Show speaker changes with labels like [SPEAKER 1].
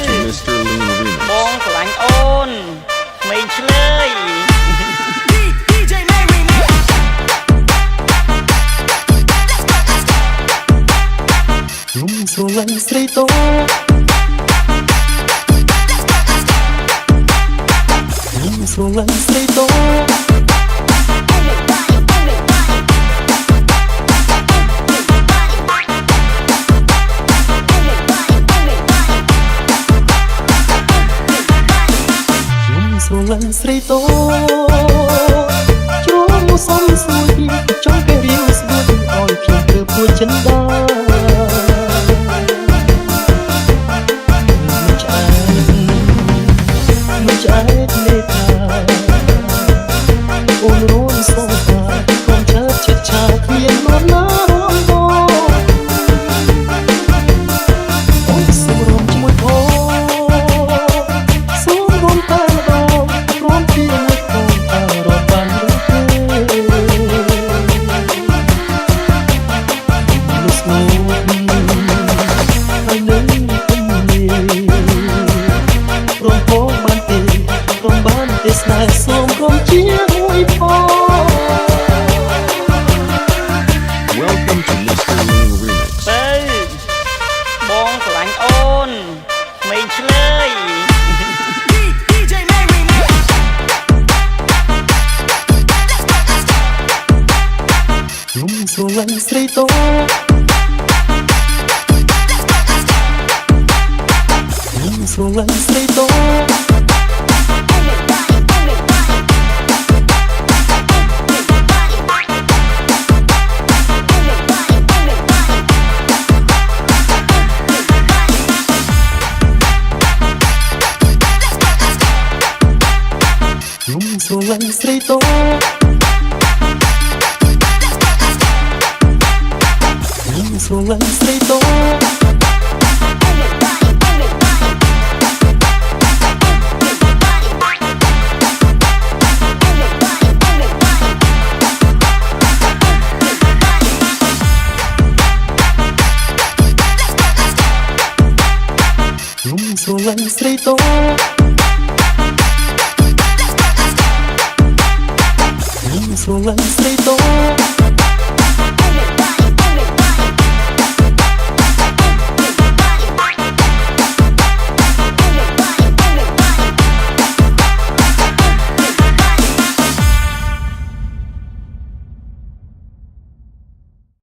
[SPEAKER 1] to Mr. Lean
[SPEAKER 2] บ
[SPEAKER 1] Remix.
[SPEAKER 2] งกลังโอนไม่เฉลย
[SPEAKER 3] DJ Mary Mix
[SPEAKER 4] นุ่มสวยสตรีโตนุ่มสวยสตรีโตSolan sreito Chua son sui Trong cái riêng sbuồn Ôi khi cơ bùa chân đá Mình trái lê thà Ôn rôn sâu thà Con chát chát chát Miền non ná rôn bò Ôi sâu rôn cho môi thô Sâu rôn ta It's nice, so from here we fall.
[SPEAKER 1] Welcome to Mr. Lean Remix.
[SPEAKER 2] เป้บงกลังโอนไม่เฉลย
[SPEAKER 3] DJ Mary Mix
[SPEAKER 4] Num solan streito Num solan streito Num solan streito Num solan streito Num solan streito Num solan streito